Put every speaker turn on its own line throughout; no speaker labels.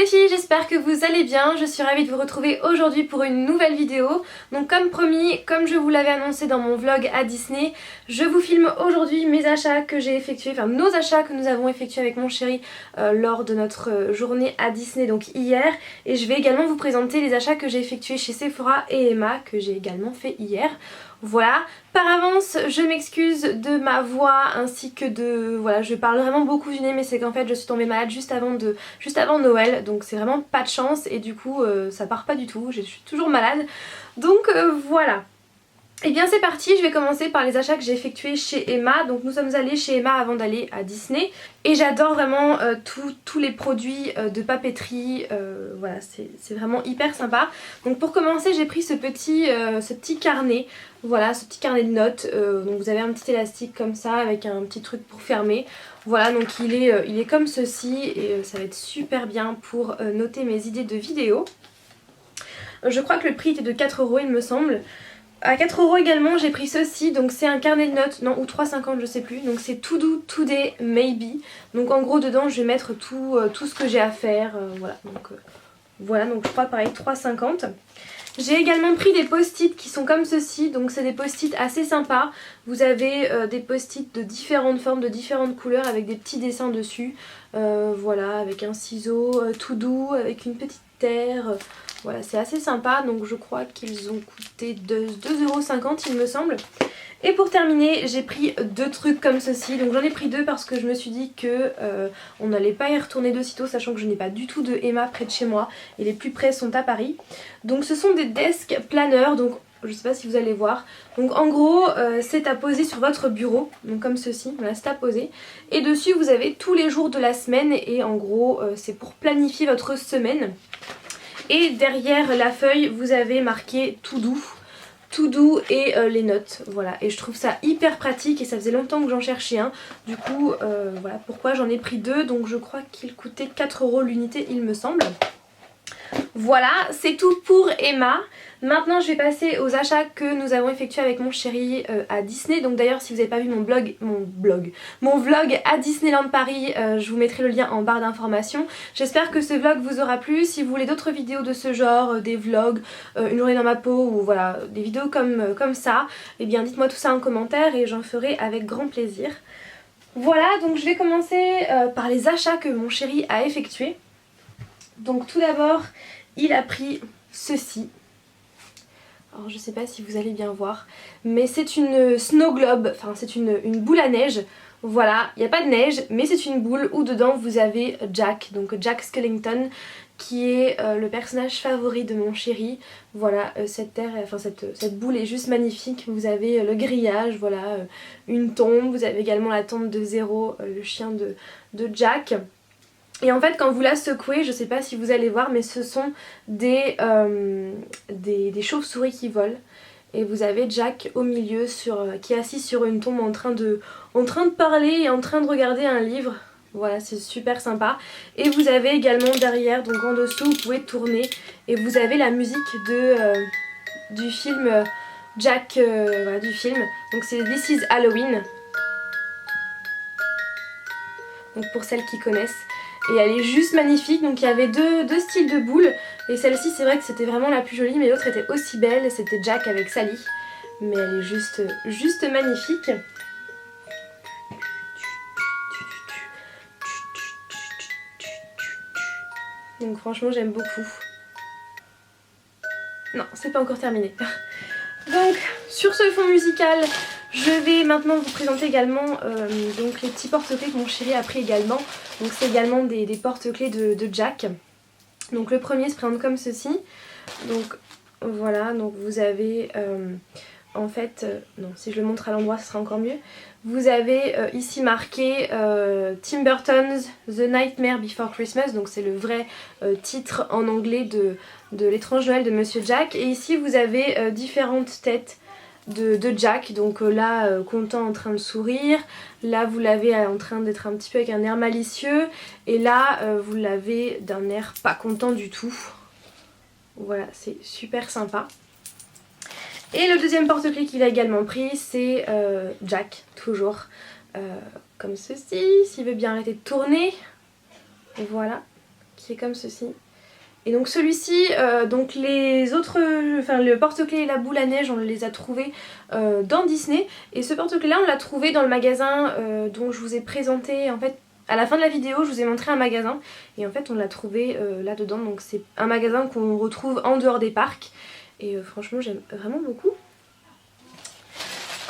les filles, j'espère que vous allez bien. Je suis ravie de vous retrouver aujourd'hui pour une nouvelle vidéo. Donc comme promis, comme je vous l'avais annoncé dans mon vlog à Disney, je vous filme aujourd'hui mes achats que j'ai effectués, enfin nos achats que nous avons effectués avec mon chéri lors de notre journée à Disney, donc hier. Et je vais également vous présenter les achats que j'ai effectués chez Sephora et Emma, que j'ai également fait hier. Voilà, par avance je m'excuse de ma voix ainsi que de... Voilà, je parle vraiment beaucoup du nez, mais c'est qu'en fait je suis tombée malade juste avant Noël, donc c'est vraiment pas de chance et du coup ça part pas du tout, je suis toujours malade. Donc voilà. Et bien c'est parti, je vais commencer par les achats que j'ai effectués chez Emma. Donc nous sommes allés chez Emma avant d'aller à Disney. Et j'adore vraiment tous les produits de papeterie, voilà c'est vraiment hyper sympa. Donc pour commencer j'ai pris ce petit carnet, voilà ce petit carnet de notes. Donc vous avez un petit élastique comme ça avec un petit truc pour fermer. Voilà donc il est comme ceci et ça va être super bien pour noter mes idées de vidéos. Je crois que le prix était de 4 € il me semble. À 4 € également j'ai pris ceci, donc c'est un carnet de notes, non ou 3,50 je sais plus, donc c'est To Do Today Maybe. Donc en gros dedans je vais mettre tout ce que j'ai à faire, voilà donc je crois pareil 3,50. J'ai également pris des post-it qui sont comme ceci, donc c'est des post-it assez sympas. Vous avez des post-it de différentes formes, de différentes couleurs avec des petits dessins dessus. Voilà, avec un ciseau tout doux, avec une petite terre. Voilà, c'est assez sympa, donc je crois qu'ils ont coûté 2,50 € il me semble. Et pour terminer, j'ai pris deux trucs comme ceci. Donc j'en ai pris deux parce que je me suis dit que on n'allait pas y retourner de sitôt, sachant que je n'ai pas du tout de Emma près de chez moi et les plus près sont à Paris. Donc ce sont des desk planners, donc je sais pas si vous allez voir. Donc en gros c'est à poser sur votre bureau, donc comme ceci, voilà c'est à poser. Et dessus vous avez tous les jours de la semaine et en gros c'est pour planifier votre semaine. Et derrière la feuille vous avez marqué To Do et les notes, voilà, et je trouve ça hyper pratique et ça faisait longtemps que j'en cherchais un, du coup voilà pourquoi j'en ai pris deux, donc je crois qu'il coûtait 4 € l'unité il me semble. Voilà, c'est tout pour Emma. Maintenant je vais passer aux achats que nous avons effectués avec mon chéri à Disney. Donc d'ailleurs si vous n'avez pas vu mon vlog à Disneyland Paris, je vous mettrai le lien en barre d'informations. J'espère que ce vlog vous aura plu. Si vous voulez d'autres vidéos de ce genre, des vlogs, une journée dans ma peau ou voilà des vidéos comme ça, eh bien dites-moi tout ça en commentaire et j'en ferai avec grand plaisir. Voilà, donc je vais commencer par les achats que mon chéri a effectués. Donc tout d'abord il a pris ceci. Alors je sais pas si vous allez bien voir, mais c'est une snow globe, enfin c'est une boule à neige. Voilà, il n'y a pas de neige, mais c'est une boule où dedans vous avez Jack, donc Jack Skellington, qui est le personnage favori de mon chéri. Voilà, cette boule est juste magnifique. Vous avez le grillage, voilà, une tombe, vous avez également la tombe de Zero, le chien de Jack. Et en fait quand vous la secouez, je sais pas si vous allez voir, mais ce sont des chauves-souris qui volent. Et vous avez Jack au milieu qui est assis sur une tombe en train de parler et en train de regarder un livre. Voilà, c'est super sympa. Et vous avez également derrière, donc en dessous, vous pouvez tourner. Et vous avez la musique du film Jack, voilà, du film. Donc c'est This is Halloween. Donc pour celles qui connaissent. Et elle est juste magnifique, donc il y avait deux styles de boules. Et celle-ci c'est vrai que c'était vraiment la plus jolie, mais l'autre était aussi belle, c'était Jack avec Sally. Mais elle est juste magnifique. Donc franchement j'aime beaucoup. Non, c'est pas encore terminé. Donc sur ce fond musical, je vais maintenant vous présenter également donc les petits porte-clés que mon chéri a pris également. Donc c'est également des porte-clés de Jack. Donc le premier se présente comme ceci. Donc voilà, donc vous avez en fait, non si je le montre à l'endroit ce sera encore mieux. Vous avez ici marqué Tim Burton's The Nightmare Before Christmas. Donc c'est le vrai titre en anglais de l'étrange Noël de Monsieur Jack. Et ici vous avez différentes têtes de Jack, donc là content en train de sourire, là vous l'avez en train d'être un petit peu avec un air malicieux et là vous l'avez d'un air pas content du tout. Voilà, c'est super sympa. Et le deuxième porte-clés qu'il a également pris c'est Jack, toujours comme ceci, s'il veut bien arrêter de tourner, voilà. qui est comme ceci. Et donc celui-ci, donc les autres, enfin le porte-clés et la boule à neige, on les a trouvés dans Disney. Et ce porte-clés là, on l'a trouvé dans le magasin dont je vous ai présenté, en fait, à la fin de la vidéo, je vous ai montré un magasin. Et en fait, on l'a trouvé là-dedans, donc c'est un magasin qu'on retrouve en dehors des parcs. Et franchement, j'aime vraiment beaucoup.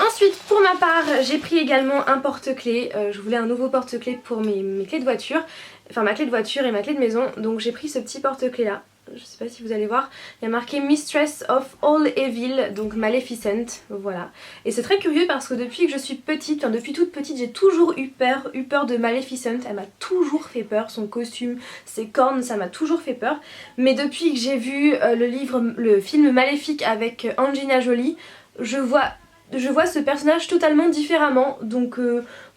Ensuite, pour ma part, j'ai pris également un porte-clés. Je voulais un nouveau porte-clés pour mes clés de voiture. Enfin, ma clé de voiture et ma clé de maison. Donc j'ai pris ce petit porte-clés là. Je sais pas si vous allez voir. Il y a marqué Mistress of All Evil, donc Maleficent. Voilà. Et c'est très curieux parce que depuis que je suis petite, enfin depuis toute petite, j'ai toujours eu peur de Maleficent. Elle m'a toujours fait peur. Son costume, ses cornes, ça m'a toujours fait peur. Mais depuis que j'ai vu le film Maléfique avec Angelina Jolie, je vois ce personnage totalement différemment, donc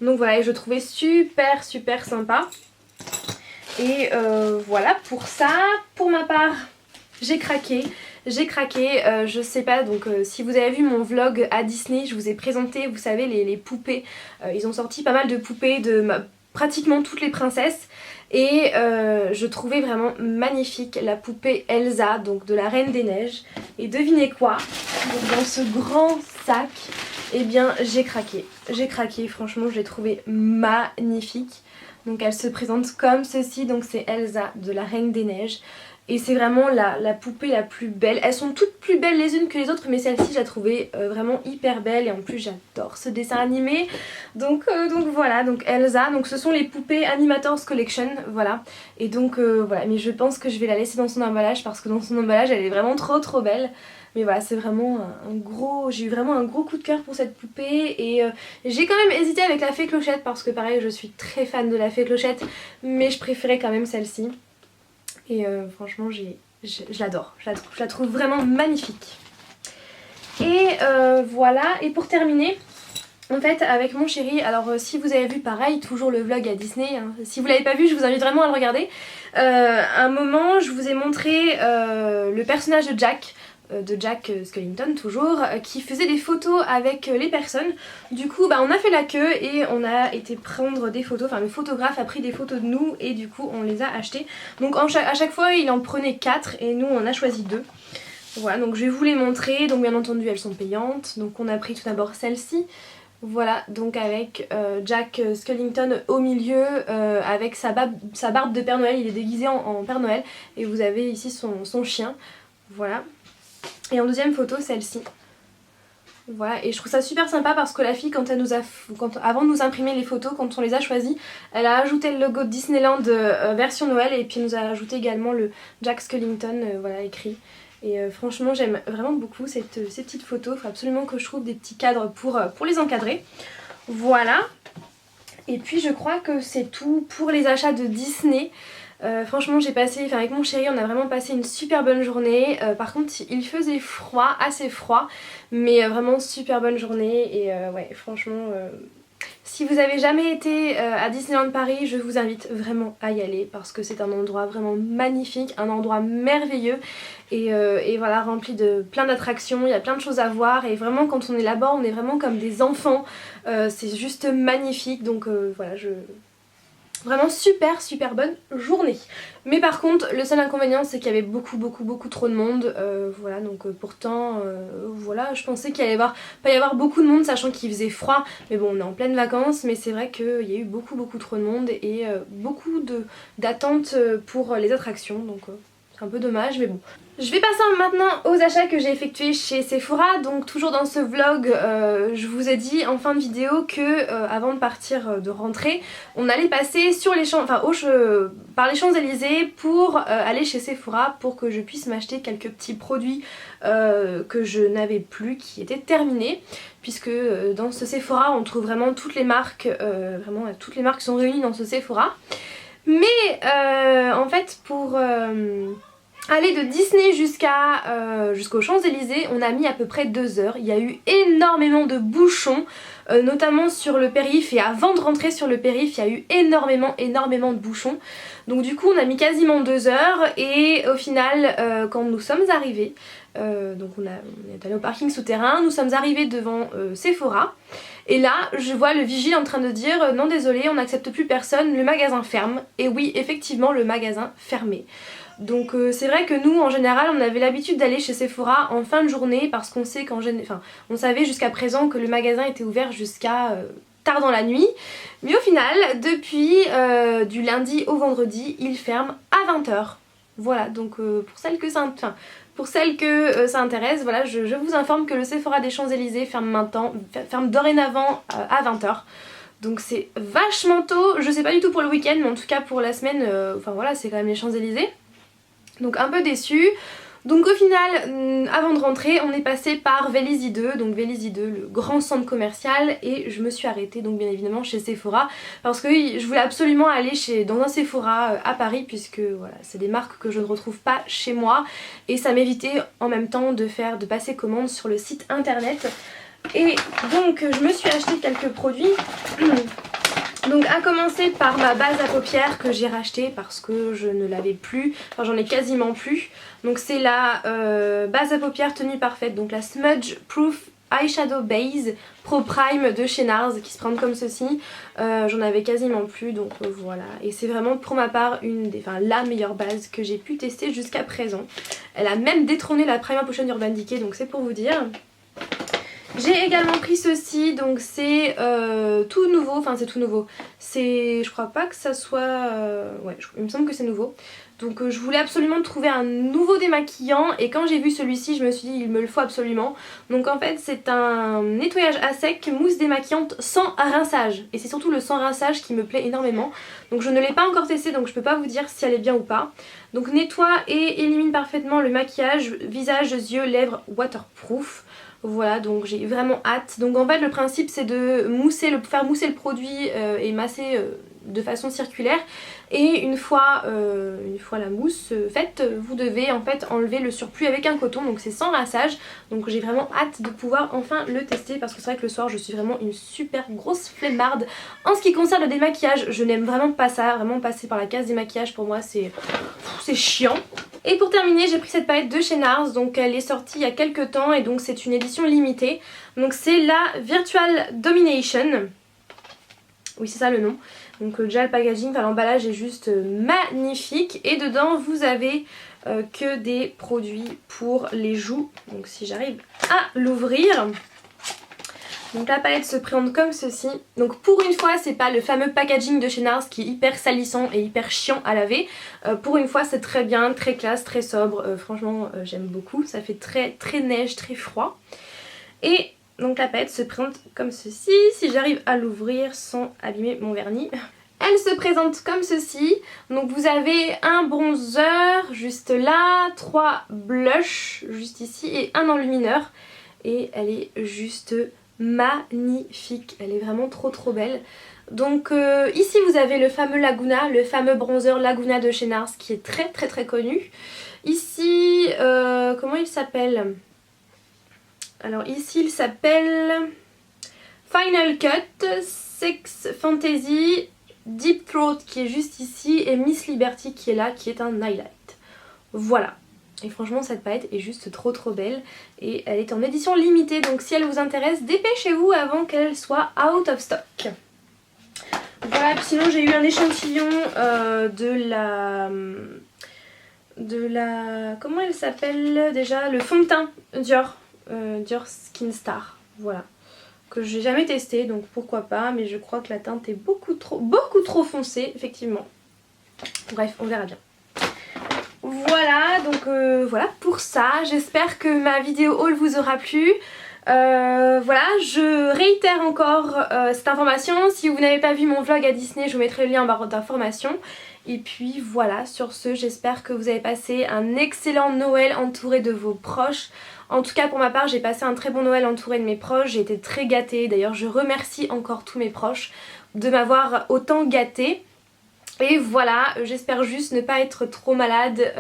voilà, et je trouvais super sympa. Et voilà pour ça. Pour ma part, j'ai craqué, je sais pas, donc si vous avez vu mon vlog à Disney, je vous ai présenté, vous savez, les poupées. Ils ont sorti pas mal de poupées de pratiquement toutes les princesses. Et je trouvais vraiment magnifique la poupée Elsa, donc de la Reine des Neiges. Et devinez quoi, donc dans ce grand sac, eh bien j'ai craqué, franchement je l'ai trouvée magnifique. Donc elle se présente comme ceci, donc c'est Elsa de la Reine des Neiges. Et c'est vraiment la poupée la plus belle. Elles sont toutes plus belles les unes que les autres, mais celle-ci je la trouvais vraiment hyper belle. Et en plus j'adore ce dessin animé. Donc voilà, donc Elsa. Donc ce sont les poupées Animators Collection, voilà. Et donc voilà, mais je pense que je vais la laisser dans son emballage parce que dans son emballage elle est vraiment trop belle. Mais voilà, c'est vraiment un gros... J'ai eu vraiment un gros coup de cœur pour cette poupée. Et j'ai quand même hésité avec la Fée Clochette parce que pareil, je suis très fan de la Fée Clochette. Mais je préférais quand même celle-ci. Et franchement, je l'adore. Je la trouve vraiment magnifique. Et voilà. Et pour terminer... En fait, avec mon chéri, alors si vous avez vu pareil, toujours le vlog à Disney, hein, si vous l'avez pas vu, je vous invite vraiment à le regarder. À un moment, je vous ai montré le personnage de Jack Skellington toujours, qui faisait des photos avec les personnes. Du coup, on a fait la queue et on a été prendre des photos, enfin le photographe a pris des photos de nous et du coup on les a achetées. Donc à chaque fois, il en prenait 4 et nous on a choisi 2. Voilà, donc je vais vous les montrer. Donc bien entendu, elles sont payantes. Donc on a pris tout d'abord celle-ci. Voilà, donc avec Jack Skellington au milieu, avec sa barbe de Père Noël, il est déguisé en Père Noël. Et vous avez ici son chien, voilà. Et en deuxième photo, celle-ci. Voilà, et je trouve ça super sympa parce que la fille, avant de nous imprimer les photos, quand on les a choisies, elle a ajouté le logo de Disneyland version Noël et puis elle nous a ajouté également le Jack Skellington, voilà, écrit. Et franchement j'aime vraiment beaucoup ces petites photos. Il faut absolument que je trouve des petits cadres pour les encadrer. Voilà. Et puis je crois que c'est tout pour les achats de Disney. Franchement avec mon chéri on a vraiment passé une super bonne journée. Par contre il faisait froid, assez froid. Mais vraiment super bonne journée. Et ouais franchement... Si vous avez jamais été à Disneyland Paris, je vous invite vraiment à y aller parce que c'est un endroit vraiment magnifique, un endroit merveilleux et voilà, rempli de plein d'attractions, il y a plein de choses à voir et vraiment quand on est là-bas on est vraiment comme des enfants, c'est juste magnifique donc voilà, vraiment super bonne journée. Mais par contre le seul inconvénient c'est qu'il y avait beaucoup trop de monde, voilà, donc pourtant voilà, je pensais qu'il allait pas y avoir beaucoup de monde sachant qu'il faisait froid, mais bon on est en pleine vacances, mais c'est vrai qu'il y a eu beaucoup trop de monde et beaucoup d'attentes pour les attractions, donc c'est un peu dommage, mais bon. Je vais passer maintenant aux achats que j'ai effectués chez Sephora. Donc toujours dans ce vlog, je vous ai dit en fin de vidéo que avant de partir de rentrer, on allait passer sur les par les Champs-Élysées pour aller chez Sephora pour que je puisse m'acheter quelques petits produits que je n'avais plus, qui étaient terminés. Puisque dans ce Sephora on trouve vraiment toutes les marques, vraiment toutes les marques sont réunies dans ce Sephora. Mais en fait pour... aller de Disney jusqu'aux Champs-Élysées, on a mis à peu près 2 heures. Il y a eu énormément de bouchons, notamment sur le périph', et avant de rentrer sur le périph', il y a eu énormément de bouchons. Donc du coup on a mis quasiment 2 heures et au final quand nous sommes arrivés, donc on est allé au parking souterrain, nous sommes arrivés devant Sephora. Et là, je vois le vigile en train de dire non désolé, on n'accepte plus personne, le magasin ferme. Et oui, effectivement, le magasin fermait. Donc c'est vrai que nous, en général, on avait l'habitude d'aller chez Sephora en fin de journée parce qu'on sait on savait jusqu'à présent que le magasin était ouvert jusqu'à tard dans la nuit. Mais au final, depuis du lundi au vendredi, il ferme à 20 h. Voilà, donc pour celles que ça intéresse, voilà, je vous informe que le Sephora des Champs-Élysées ferme dorénavant à 20 h. Donc c'est vachement tôt, je sais pas du tout pour le week-end, mais en tout cas pour la semaine, enfin voilà, c'est quand même les Champs-Élysées. Donc un peu déçue. Donc au final, avant de rentrer, on est passé par Vélizy 2, donc Vélizy 2, le grand centre commercial, et je me suis arrêtée donc bien évidemment chez Sephora parce que je voulais absolument aller dans un Sephora à Paris puisque voilà, c'est des marques que je ne retrouve pas chez moi et ça m'évitait en même temps de passer commande sur le site internet. Et donc je me suis acheté quelques produits. Donc à commencer par ma base à paupières que j'ai rachetée parce que je ne l'avais plus, enfin j'en ai quasiment plus. Donc c'est la base à paupières tenue parfaite, donc la Smudge Proof Eyeshadow Base Pro Prime de chez NARS qui se présente comme ceci. J'en avais quasiment plus, donc voilà. Et c'est vraiment pour ma part la meilleure base que j'ai pu tester jusqu'à présent. Elle a même détrôné la Prima Potion Urban Decay, donc c'est pour vous dire. J'ai également pris ceci, donc c'est tout nouveau, enfin c'est tout nouveau, je crois pas que ça soit, il me semble que c'est nouveau. Donc je voulais absolument trouver un nouveau démaquillant et quand j'ai vu celui-ci je me suis dit il me le faut absolument. Donc en fait c'est un nettoyage à sec mousse démaquillante sans rinçage et c'est surtout le sans rinçage qui me plaît énormément. Donc je ne l'ai pas encore testé donc je peux pas vous dire si elle est bien ou pas. Donc nettoie et élimine parfaitement le maquillage, visage, yeux, lèvres waterproof. Voilà, donc j'ai vraiment hâte. Donc en fait le principe c'est de faire mousser le produit et masser de façon circulaire. Et une fois la mousse faite, vous devez en fait enlever le surplus avec un coton. Donc c'est sans rinçage. Donc j'ai vraiment hâte de pouvoir enfin le tester parce que c'est vrai que le soir je suis vraiment une super grosse flemmarde. En ce qui concerne le démaquillage, je n'aime vraiment pas ça. Vraiment passer par la case démaquillage pour moi c'est chiant. Et pour terminer j'ai pris cette palette de chez NARS, donc elle est sortie il y a quelques temps et donc c'est une édition limitée. Donc c'est la Virtual Domination, oui c'est ça le nom. Donc déjà le packaging, enfin l'emballage est juste magnifique et dedans vous avez que des produits pour les joues. Donc si j'arrive à l'ouvrir. Donc la palette se présente comme ceci. Donc pour une fois c'est pas le fameux packaging de chez NARS qui est hyper salissant et hyper chiant à laver. Pour une fois c'est très bien, très classe, très sobre. Franchement j'aime beaucoup. Ça fait très neige, très froid. Et donc la palette se présente comme ceci. Si j'arrive à l'ouvrir sans abîmer mon vernis. Elle se présente comme ceci. Donc vous avez un bronzer juste là, 3 blushs juste ici et un enlumineur. Et elle est juste magnifique, elle est vraiment trop belle. Donc ici vous avez le fameux Laguna, le fameux bronzer Laguna de chez NARS qui est très connu. Ici, comment il s'appelle? Alors ici il s'appelle Final Cut, Sex Fantasy, Deep Throat qui est juste ici et Miss Liberty qui est là, qui est un highlight. Voilà. Et franchement cette palette est juste trop belle et elle est en édition limitée, donc si elle vous intéresse dépêchez-vous avant qu'elle soit out of stock. Voilà, puis sinon j'ai eu un échantillon de la comment elle s'appelle déjà, le fond de teint Dior, Dior Skin Star, voilà, que j'ai jamais testé donc pourquoi pas, mais je crois que la teinte est beaucoup trop foncée effectivement. Bref, on verra bien. Voilà, donc voilà pour ça, j'espère que ma vidéo haul vous aura plu. Voilà, je réitère encore cette information, si vous n'avez pas vu mon vlog à Disney, je vous mettrai le lien en barre d'informations. Et puis voilà, sur ce, j'espère que vous avez passé un excellent Noël entouré de vos proches. En tout cas pour ma part, j'ai passé un très bon Noël entouré de mes proches, j'ai été très gâtée, d'ailleurs je remercie encore tous mes proches de m'avoir autant gâtée. Et voilà, j'espère juste ne pas être trop malade,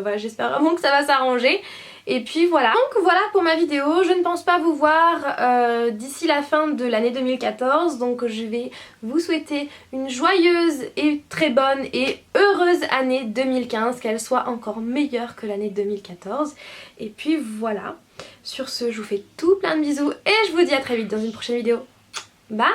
voilà, j'espère vraiment que ça va s'arranger. Et puis voilà. Donc voilà pour ma vidéo. Je ne pense pas vous voir d'ici la fin de l'année 2014. Donc je vais vous souhaiter une joyeuse et très bonne et heureuse année 2015. Qu'elle soit encore meilleure que l'année 2014. Et puis voilà. Sur ce, je vous fais tout plein de bisous et je vous dis à très vite dans une prochaine vidéo. Bye!